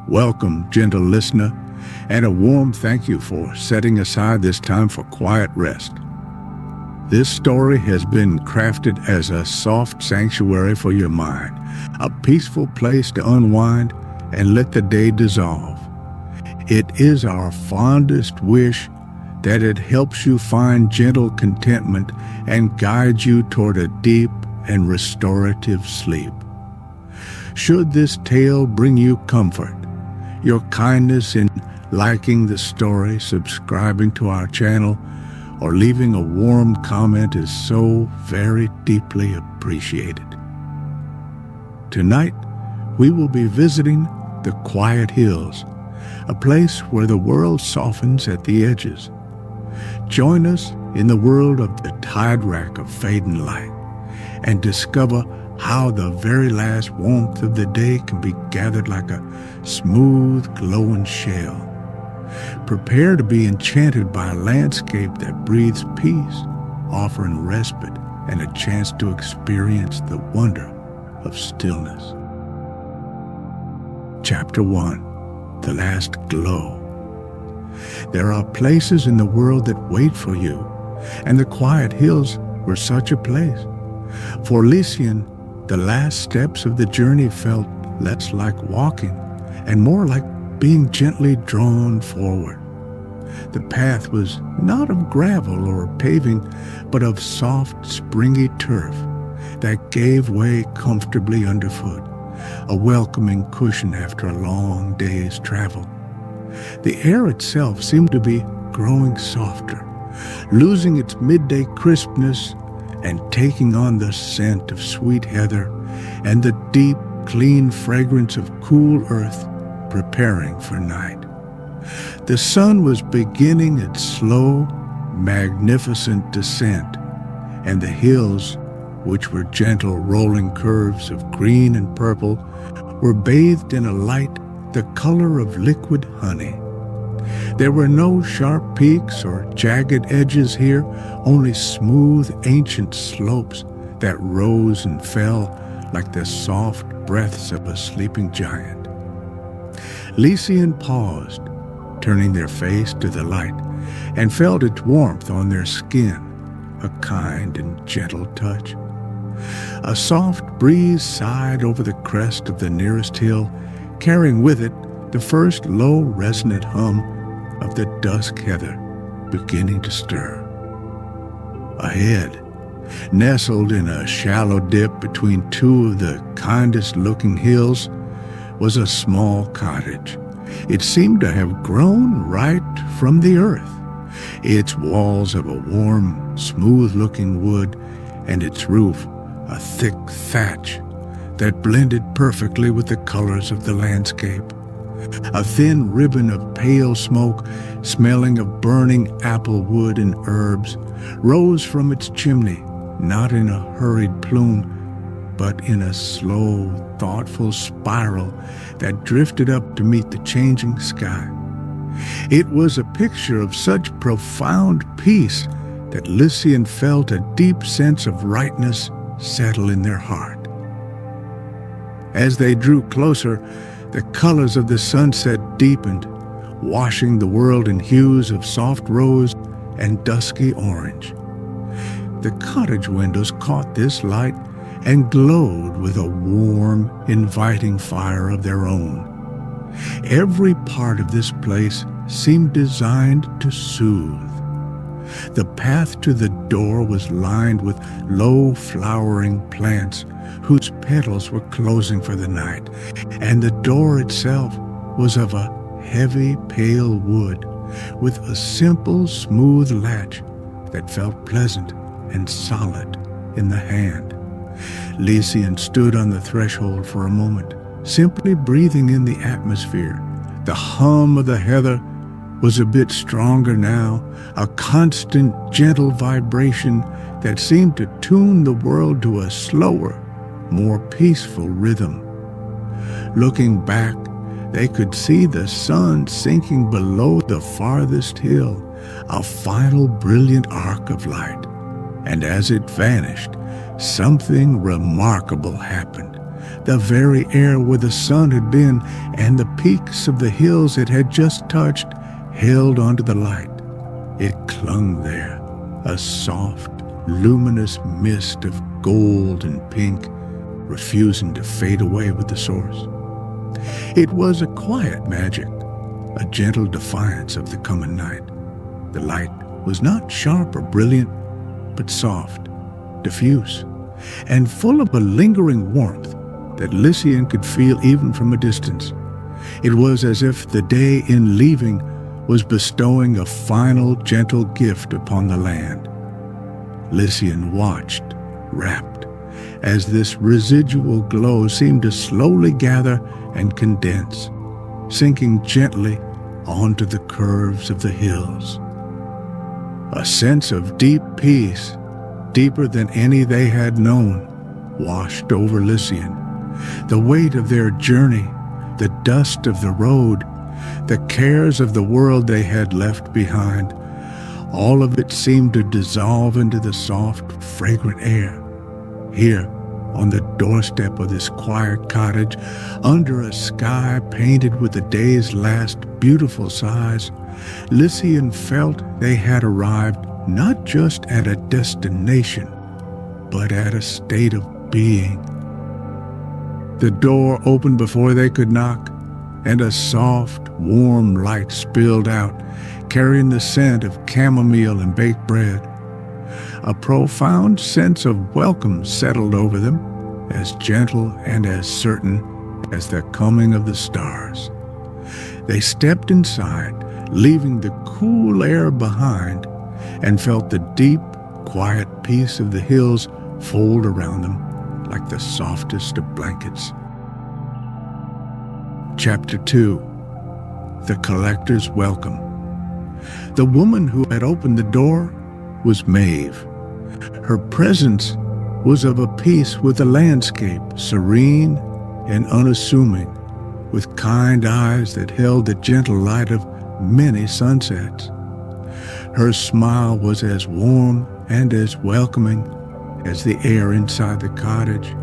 Welcome, gentle listener, and a warm thank you for setting aside this time for quiet rest. This story has been crafted as a soft sanctuary for your mind, a peaceful place to unwind and let the day dissolve. It is our fondest wish that it helps you find gentle contentment and guides you toward a deep and restorative sleep. Should this tale bring you comfort, your kindness in liking the story, subscribing to our channel, or leaving a warm comment is so very deeply appreciated. Tonight, we will be visiting the quiet hills, a place where the world softens at the edges. Join us in the world of the Tidewrack of Fading Light and discover how the very last warmth of the day can be gathered like a smooth, glowing shell. Prepare to be enchanted by a landscape that breathes peace, offering respite and a chance to experience the wonder of stillness. Chapter 1, The Last Glow. There are places in the world that wait for you, and the quiet hills were such a place. For Lycian, the last steps of the journey felt less like walking and more like being gently drawn forward. The path was not of gravel or paving, but of soft, springy turf that gave way comfortably underfoot, a welcoming cushion after a long day's travel. The air itself seemed to be growing softer, losing its midday crispness and taking on the scent of sweet heather and the deep, clean fragrance of cool earth preparing for night. The sun was beginning its slow, magnificent descent, and the hills, which were gentle rolling curves of green and purple, were bathed in a light the color of liquid honey. There were no sharp peaks or jagged edges here, only smooth, ancient slopes that rose and fell like the soft breaths of a sleeping giant. Lycian paused, turning their face to the light, and felt its warmth on their skin, a kind and gentle touch. A soft breeze sighed over the crest of the nearest hill, carrying with it the first low, resonant hum of the dusk heather beginning to stir. Ahead, nestled in a shallow dip between two of the kindest-looking hills, was a small cottage. It seemed to have grown right from the earth, its walls of a warm, smooth-looking wood, and its roof a thick thatch that blended perfectly with the colors of the landscape. A thin ribbon of pale smoke, smelling of burning apple wood and herbs, rose from its chimney, not in a hurried plume, but in a slow, thoughtful spiral that drifted up to meet the changing sky. It was a picture of such profound peace that Lycian felt a deep sense of rightness settle in their heart. As they drew closer, the colors of the sunset deepened, washing the world in hues of soft rose and dusky orange. The cottage windows caught this light and glowed with a warm, inviting fire of their own. Every part of this place seemed designed to soothe. The path to the door was lined with low-flowering plants whose petals were closing for the night, and the door itself was of a heavy, pale wood with a simple, smooth latch that felt pleasant and solid in the hand. Lycian stood on the threshold for a moment, simply breathing in the atmosphere. The hum of the heather was a bit stronger now, a constant, gentle vibration that seemed to tune the world to a slower, more peaceful rhythm. Looking back, they could see the sun sinking below the farthest hill, a final brilliant arc of light. And as it vanished, something remarkable happened. The very air where the sun had been and the peaks of the hills it had just touched held onto the light. It clung there, a soft, luminous mist of gold and pink, refusing to fade away with the source. It was a quiet magic, a gentle defiance of the coming night. The light was not sharp or brilliant, but soft, diffuse, and full of a lingering warmth that Lycian could feel even from a distance. It was as if the day in leaving was bestowing a final gentle gift upon the land. Lycian watched, rapt, as this residual glow seemed to slowly gather and condense, sinking gently onto the curves of the hills. A sense of deep peace, deeper than any they had known, washed over Lycian. The weight of their journey, the dust of the road, the cares of the world they had left behind, all of it seemed to dissolve into the soft, fragrant air. Here, on the doorstep of this quiet cottage, under a sky painted with the day's last beautiful sighs, Lycian felt they had arrived not just at a destination, but at a state of being. The door opened before they could knock, and a soft, warm light spilled out, carrying the scent of chamomile and baked bread. A profound sense of welcome settled over them, as gentle and as certain as the coming of the stars. They stepped inside, leaving the cool air behind, and felt the deep, quiet peace of the hills fold around them like the softest of blankets. Chapter 2. The Collector's Welcome. The woman who had opened the door was Maeve. Her presence was of a piece with the landscape, serene and unassuming, with kind eyes that held the gentle light of many sunsets. Her smile was as warm and as welcoming as the air inside the cottage,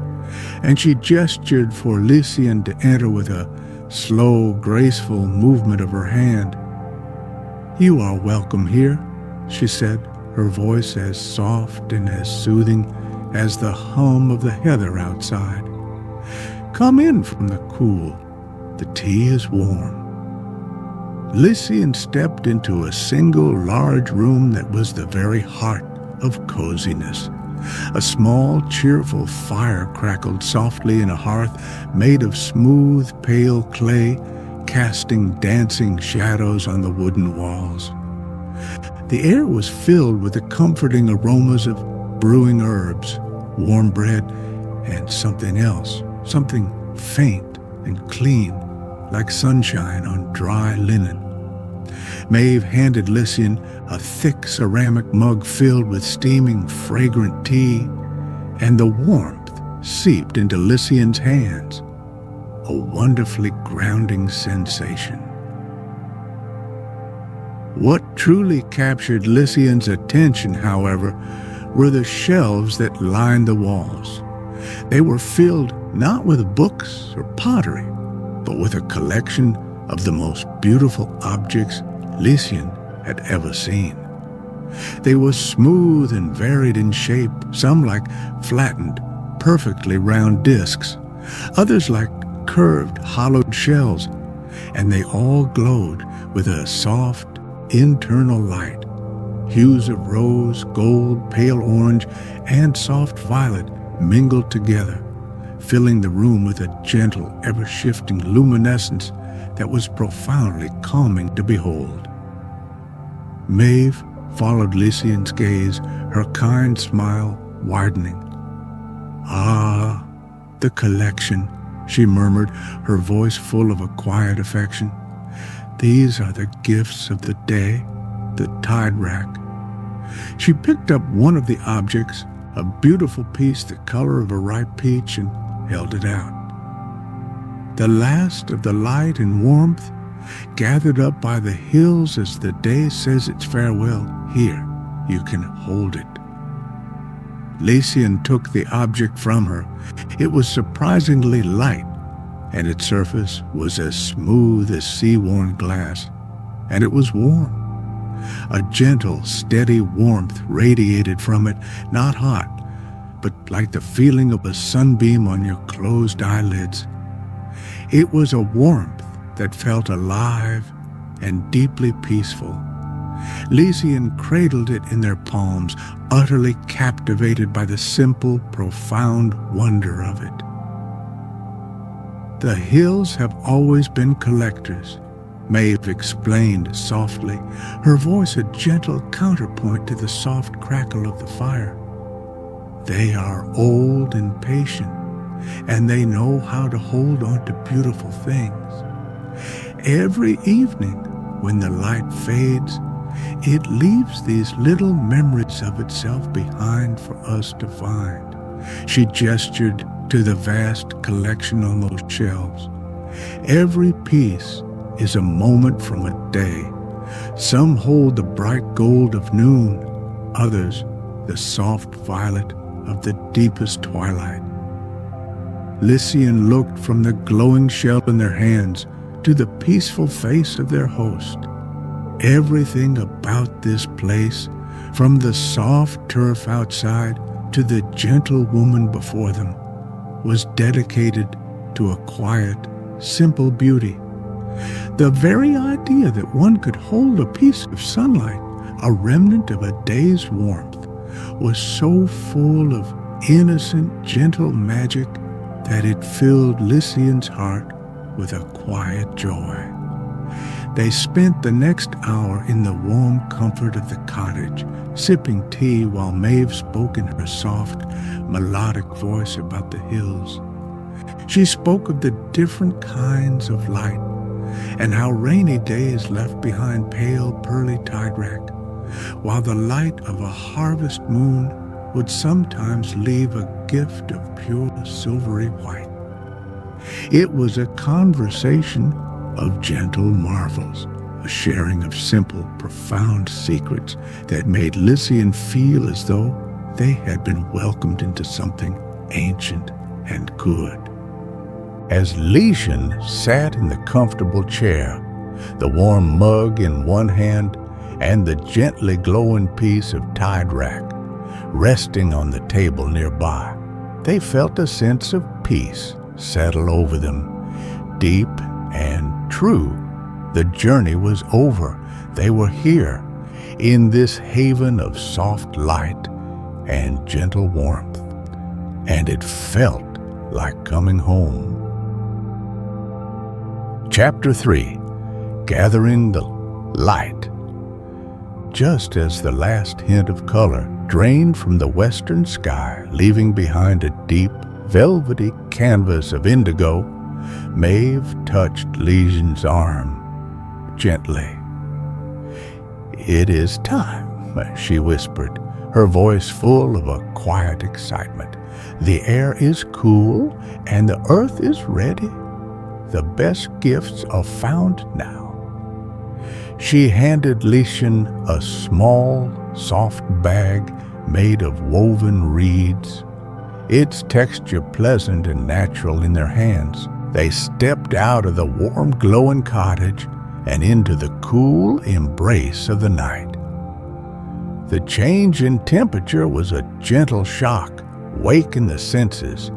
and she gestured for Lycian to enter with a slow, graceful movement of her hand. "You are welcome here," she said, her voice as soft and as soothing as the hum of the heather outside. "Come in from the cool. The tea is warm." Lycian stepped into a single large room that was the very heart of coziness. A small, cheerful fire crackled softly in a hearth made of smooth, pale clay, casting dancing shadows on the wooden walls. The air was filled with the comforting aromas of brewing herbs, warm bread, and something else, something faint and clean, like sunshine on dry linen. Maeve handed Lycian a thick ceramic mug filled with steaming, fragrant tea, and the warmth seeped into Lycian's hands, a wonderfully grounding sensation. What truly captured Lycian's attention, however, were the shelves that lined the walls. They were filled not with books or pottery, but with a collection of the most beautiful objects Lycian had ever seen. They were smooth and varied in shape, some like flattened, perfectly round discs, others like curved, hollowed shells, and they all glowed with a soft, internal light. Hues of rose, gold, pale orange, and soft violet mingled together, filling the room with a gentle, ever-shifting luminescence that was profoundly calming to behold. Maeve followed Lycian's gaze, her kind smile widening. "Ah, the collection," she murmured, her voice full of a quiet affection. "These are the gifts of the day, the Tidewrack." She picked up one of the objects, a beautiful piece the color of a ripe peach, and held it out. "The last of the light and warmth, gathered up by the hills as the day says its farewell. Here, you can hold it." Lycian took the object from her. It was surprisingly light, and its surface was as smooth as sea-worn glass, and it was warm. A gentle, steady warmth radiated from it, not hot, but like the feeling of a sunbeam on your closed eyelids. It was a warmth that felt alive and deeply peaceful. Lycian cradled it in their palms, utterly captivated by the simple, profound wonder of it. The hills have always been collectors, Maeve explained softly, her voice a gentle counterpoint to the soft crackle of the fire. They are old and patient, and they know how to hold on to beautiful things. Every evening, when the light fades, it leaves these little memories of itself behind for us to find. She gestured to the vast collection on those shelves. Every piece is a moment from a day. Some hold the bright gold of noon, others the soft violet of the deepest twilight. Lycian looked from the glowing shell in their hands to the peaceful face of their host. Everything about this place, from the soft turf outside to the gentle woman before them, was dedicated to a quiet, simple beauty. The very idea that one could hold a piece of sunlight, a remnant of a day's warmth, was so full of innocent, gentle magic that it filled Lycian's heart with a quiet joy. They spent the next hour in the warm comfort of the cottage, sipping tea while Maeve spoke in her soft, melodic voice about the hills. She spoke of the different kinds of light, and how rainy days left behind pale, pearly Tidewrack, while the light of a harvest moon would sometimes leave a gift of pure silvery white. It was a conversation of gentle marvels, a sharing of simple, profound secrets that made Lycian feel as though they had been welcomed into something ancient and good. As Lycian sat in the comfortable chair, the warm mug in one hand and the gently glowing piece of Tidewrack resting on the table nearby, they felt a sense of peace settle over them, deep and true. The journey was over. They were here, in this haven of soft light and gentle warmth, and it felt like coming home. Chapter 3. Gathering the Light. Just as the last hint of color drained from the western sky, leaving behind a deep, velvety canvas of indigo, Maeve touched Lycian's arm gently. "It is time," she whispered, her voice full of a quiet excitement. "The air is cool and the earth is ready. The best gifts are found now." She handed Lycian a small, soft bag made of woven reeds, its texture pleasant and natural in their hands. They stepped out of the warm, glowing cottage and into the cool embrace of the night. The change in temperature was a gentle shock, waking the senses.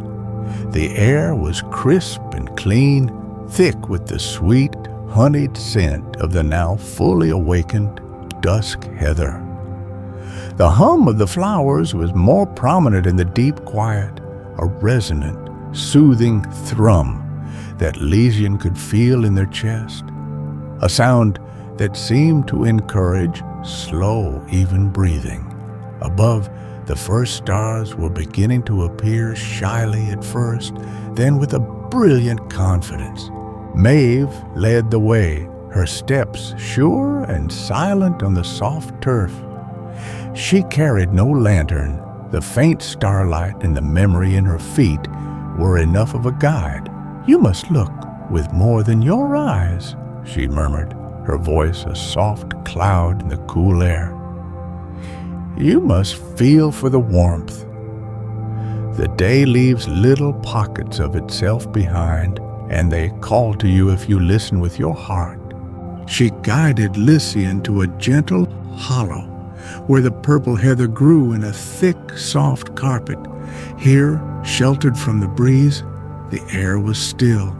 The air was crisp and clean, thick with the sweet, honeyed scent of the now fully awakened dusk heather. The hum of the flowers was more prominent in the deep quiet, a resonant, soothing thrum that Lycian could feel in their chest, a sound that seemed to encourage slow, even breathing. Above, the first stars were beginning to appear shyly at first, then with a brilliant confidence. Maeve led the way, her steps sure and silent on the soft turf. She carried no lantern. The faint starlight and the memory in her feet were enough of a guide. "You must look with more than your eyes," she murmured, her voice a soft cloud in the cool air. "You must feel for the warmth, The day leaves little pockets of itself behind, and they call to you if you listen with your heart. She guided Lycian to a gentle hollow where the purple heather grew in a thick, soft carpet. Here, sheltered from the breeze, the air was still.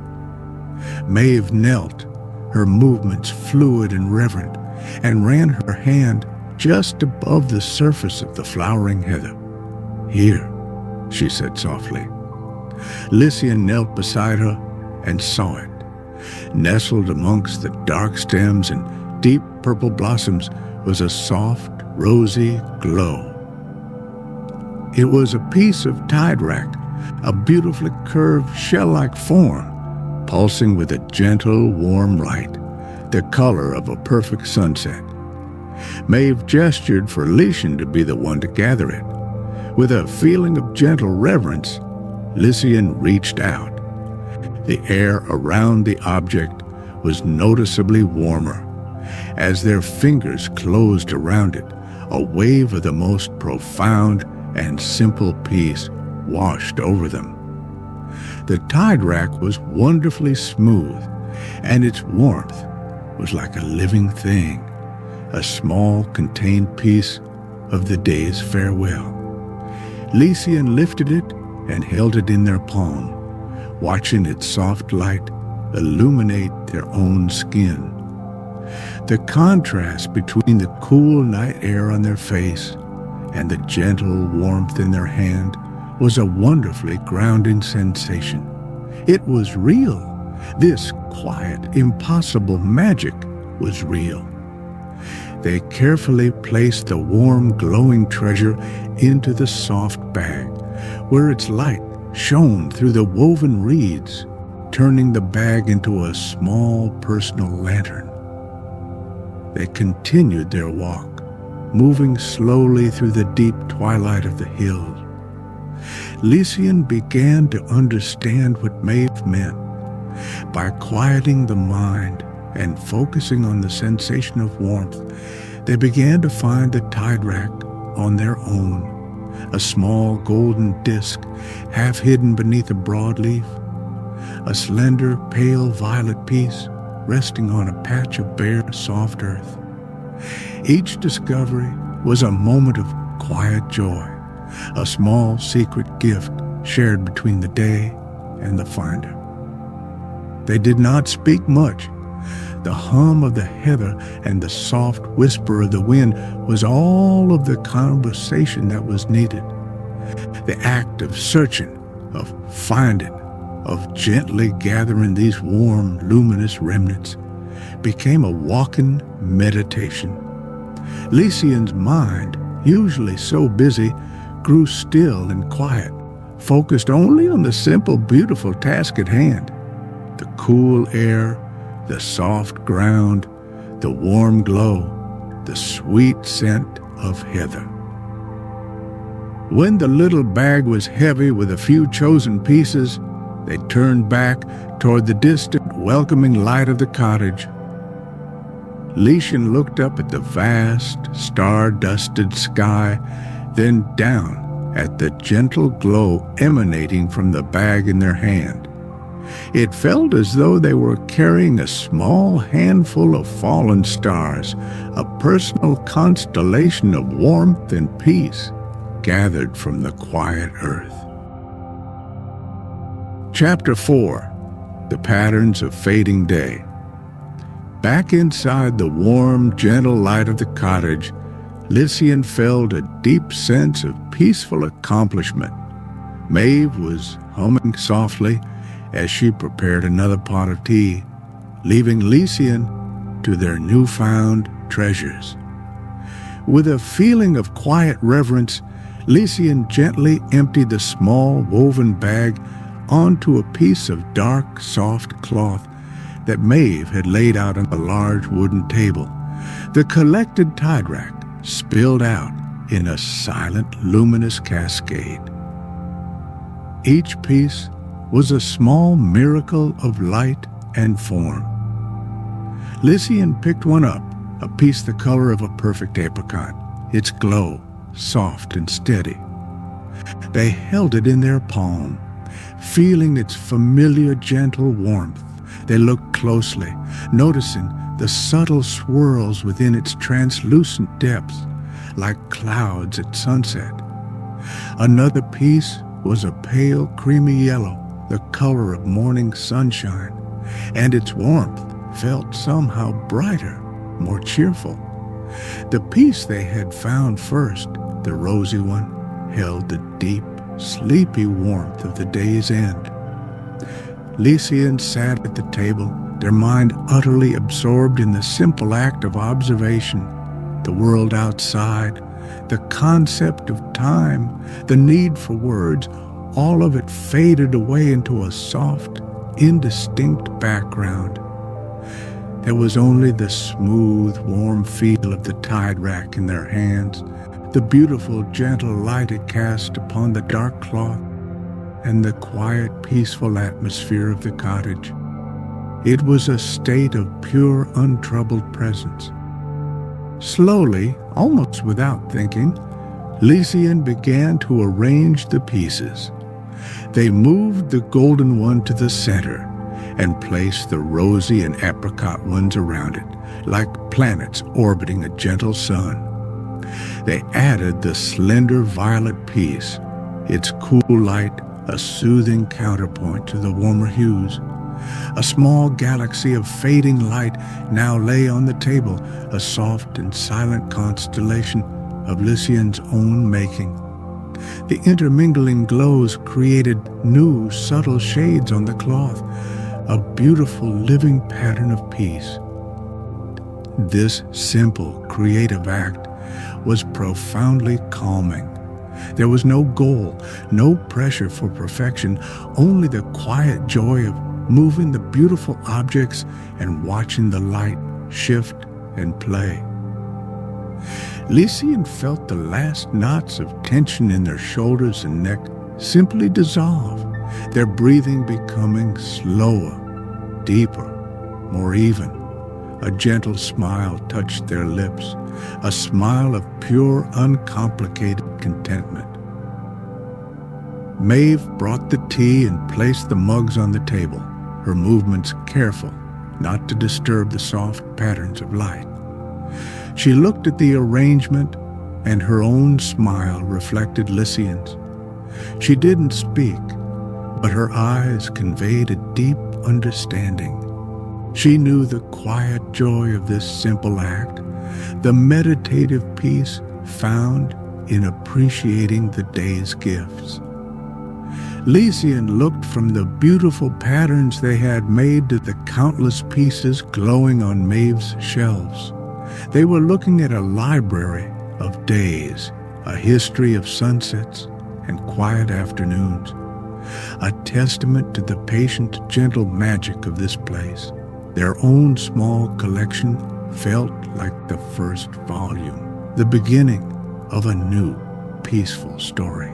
Maeve knelt, her movements fluid and reverent, and ran her hand just above the surface of the flowering heather. "Here," she said softly. Lycian knelt beside her and saw it. Nestled amongst the dark stems and deep purple blossoms was a soft, rosy glow. It was a piece of Tidewrack, a beautifully curved shell-like form, pulsing with a gentle, warm light, the color of a perfect sunset. Maeve gestured for Lycian to be the one to gather it. With a feeling of gentle reverence, Lycian reached out. The air around the object was noticeably warmer. As their fingers closed around it, a wave of the most profound and simple peace washed over them. The Tidewrack was wonderfully smooth, and its warmth was like a living thing, a small contained piece of the day's farewell. Lycian lifted it and held it in their palm, watching its soft light illuminate their own skin. The contrast between the cool night air on their face and the gentle warmth in their hand was a wonderfully grounding sensation. It was real. This quiet, impossible magic was real. They carefully placed the warm, glowing treasure into the soft bag, where its light shone through the woven reeds, turning the bag into a small personal lantern. They continued their walk, moving slowly through the deep twilight of the hills. Lycian began to understand what Maeve meant. By quieting the mind and focusing on the sensation of warmth, they began to find the Tidewrack on their own, a small golden disk half hidden beneath a broadleaf, a slender pale violet piece resting on a patch of bare soft earth. Each discovery was a moment of quiet joy, a small secret gift shared between the day and the finder. They did not speak much. The hum of the heather and the soft whisper of the wind was all of the conversation that was needed. The act of searching, of finding, of gently gathering these warm, luminous remnants became a walking meditation. Lycian's mind, usually so busy, grew still and quiet, focused only on the simple, beautiful task at hand. The cool air, the soft ground, the warm glow, the sweet scent of heather. When the little bag was heavy with a few chosen pieces, they turned back toward the distant, welcoming light of the cottage. Lycian looked up at the vast, star-dusted sky, then down at the gentle glow emanating from the bag in their hand. It felt as though they were carrying a small handful of fallen stars, a personal constellation of warmth and peace gathered from the quiet earth. Chapter 4. The Patterns of Fading Day. Back inside the warm, gentle light of the cottage, Lycian felt a deep sense of peaceful accomplishment. Maeve was humming softly as she prepared another pot of tea, leaving Lycian to their newfound treasures. With a feeling of quiet reverence, Lycian gently emptied the small woven bag onto a piece of dark, soft cloth that Maeve had laid out on a large wooden table. The collected Tidewrack spilled out in a silent, luminous cascade. Each piece was a small miracle of light and form. Lycian picked one up, a piece the color of a perfect apricot, its glow soft and steady. They held it in their palm, feeling its familiar gentle warmth. They looked closely, noticing the subtle swirls within its translucent depths, like clouds at sunset. Another piece was a pale, creamy yellow, the color of morning sunshine, and its warmth felt somehow brighter, more cheerful. The piece they had found first, the rosy one, held the deep, sleepy warmth of the day's end. Lycian sat at the table, their mind utterly absorbed in the simple act of observation, the world outside, the concept of time, the need for words. All of it faded away into a soft, indistinct background. There was only the smooth, warm feel of the Tidewrack in their hands, the beautiful, gentle light it cast upon the dark cloth, and the quiet, peaceful atmosphere of the cottage. It was a state of pure, untroubled presence. Slowly, almost without thinking, Lycian began to arrange the pieces. They moved the golden one to the center and placed the rosy and apricot ones around it, like planets orbiting a gentle sun. They added the slender violet piece, its cool light a soothing counterpoint to the warmer hues. A small galaxy of fading light now lay on the table, a soft and silent constellation of Lycian's own making. The intermingling glows created new, subtle shades on the cloth, a beautiful living pattern of peace. This simple, creative act was profoundly calming. There was no goal, no pressure for perfection, only the quiet joy of moving the beautiful objects and watching the light shift and play. Lycian felt the last knots of tension in their shoulders and neck simply dissolve, their breathing becoming slower, deeper, more even. A gentle smile touched their lips, a smile of pure, uncomplicated contentment. Maeve brought the tea and placed the mugs on the table, her movements careful not to disturb the soft patterns of light. She looked at the arrangement, and her own smile reflected Lycian's. She didn't speak, but her eyes conveyed a deep understanding. She knew the quiet joy of this simple act, the meditative peace found in appreciating the day's gifts. Lycian looked from the beautiful patterns they had made to the countless pieces glowing on Maeve's shelves. They were looking at a library of days, a history of sunsets and quiet afternoons, a testament to the patient, gentle magic of this place. Their own small collection felt like the first volume, the beginning of a new, peaceful story.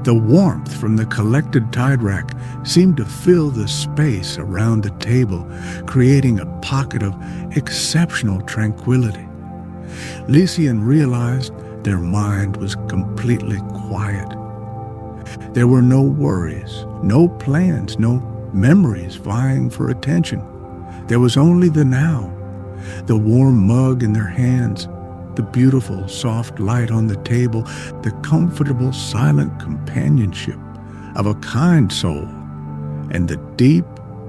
The warmth from the collected Tidewrack seemed to fill the space around the table, creating a pocket of exceptional tranquility. Lycian realized their mind was completely quiet. There were no worries, no plans, no memories vying for attention. There was only the now, the warm mug in their hands, the beautiful, soft light on the table, the comfortable, silent companionship of a kind soul, and the deep,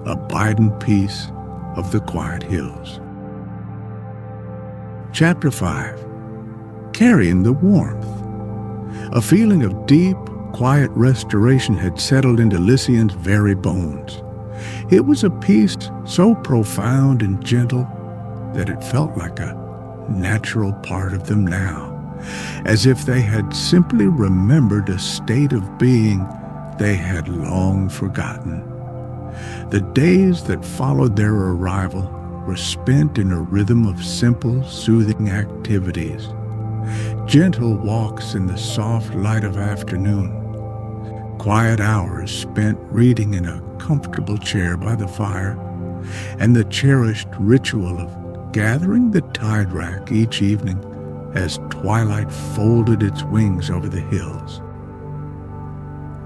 abiding peace of the quiet hills. Chapter 5. Carrying the warmth. A feeling of deep, quiet restoration had settled into Lycian's very bones. It was a peace so profound and gentle that it felt like a natural part of them now, as if they had simply remembered a state of being they had long forgotten. The days that followed their arrival were spent in a rhythm of simple, soothing activities, gentle walks in the soft light of afternoon, quiet hours spent reading in a comfortable chair by the fire, and the cherished ritual of gathering the Tidewrack each evening as twilight folded its wings over the hills.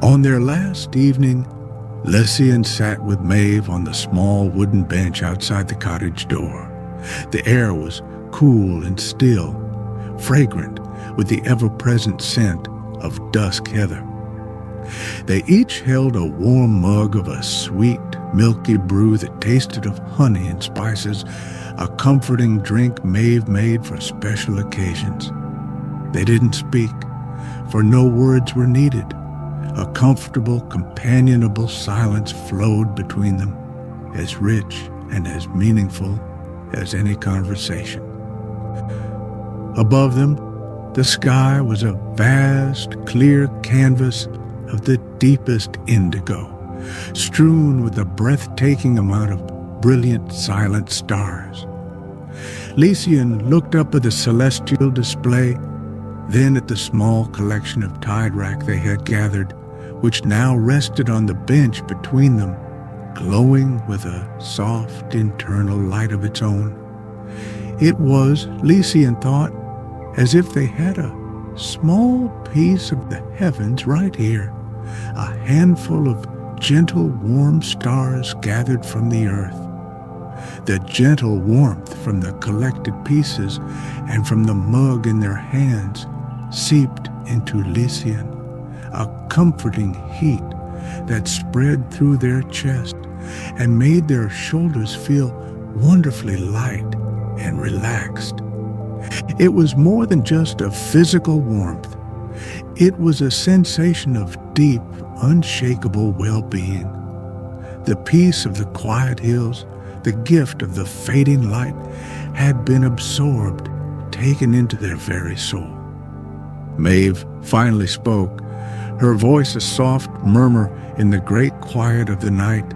On their last evening, Lycian sat with Maeve on the small wooden bench outside the cottage door. The air was cool and still, fragrant with the ever-present scent of dusk heather. They each held a warm mug of a sweet, milky brew that tasted of honey and spices, a comforting drink Maeve made for special occasions. They didn't speak, for no words were needed. A comfortable, companionable silence flowed between them, as rich and as meaningful as any conversation. Above them, the sky was a vast, clear canvas of the deepest indigo, strewn with a breathtaking amount of brilliant, silent stars. Lycian looked up at the celestial display, then at the small collection of Tidewrack they had gathered, which now rested on the bench between them, glowing with a soft internal light of its own. It was, Lycian thought, as if they had a small piece of the heavens right here, a handful of gentle, warm stars gathered from the earth. The gentle warmth from the collected pieces and from the mug in their hands seeped into Lycian, a comforting heat that spread through their chest and made their shoulders feel wonderfully light and relaxed. It was more than just a physical warmth. It was a sensation of deep, unshakable well-being. The peace of the quiet hills, the gift of the fading light, had been absorbed, taken into their very soul. Maeve finally spoke, her voice a soft murmur in the great quiet of the night.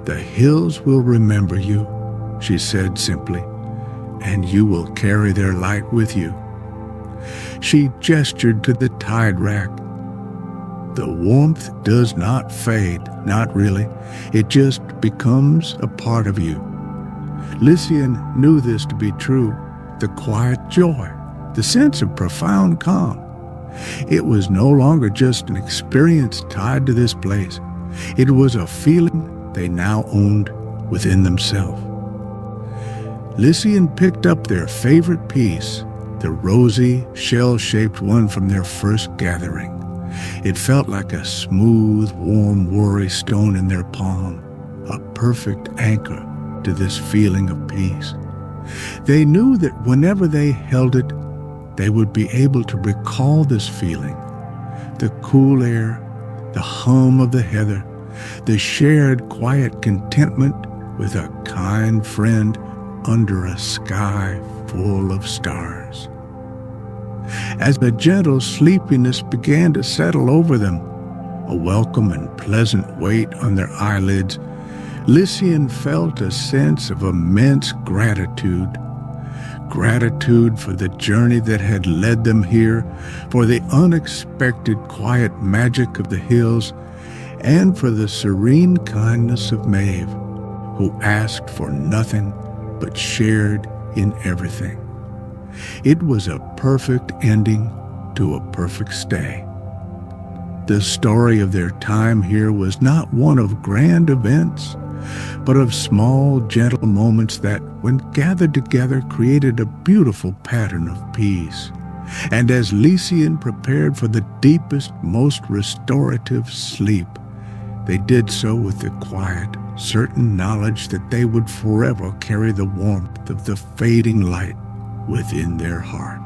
"The hills will remember you," she said simply, "and you will carry their light with you." She gestured to the Tidewrack. "The warmth does not fade, not really. It just becomes a part of you." Lycian knew this to be true, the quiet joy, the sense of profound calm. It was no longer just an experience tied to this place. It was a feeling they now owned within themselves. Lycian picked up their favorite piece, the rosy, shell-shaped one from their first gathering. It felt like a smooth, warm, worry stone in their palm, a perfect anchor to this feeling of peace. They knew that whenever they held it, they would be able to recall this feeling, the cool air, the hum of the heather, the shared quiet contentment with a kind friend under a sky full of stars. As a gentle sleepiness began to settle over them, a welcome and pleasant weight on their eyelids, Lycian felt a sense of immense gratitude. Gratitude for the journey that had led them here, for the unexpected quiet magic of the hills, and for the serene kindness of Maeve, who asked for nothing but shared in everything. It was a perfect ending to a perfect stay. The story of their time here was not one of grand events, but of small, gentle moments that, when gathered together, created a beautiful pattern of peace. And as Lycian prepared for the deepest, most restorative sleep, they did so with the quiet, certain knowledge that they would forever carry the warmth of the fading light within their heart.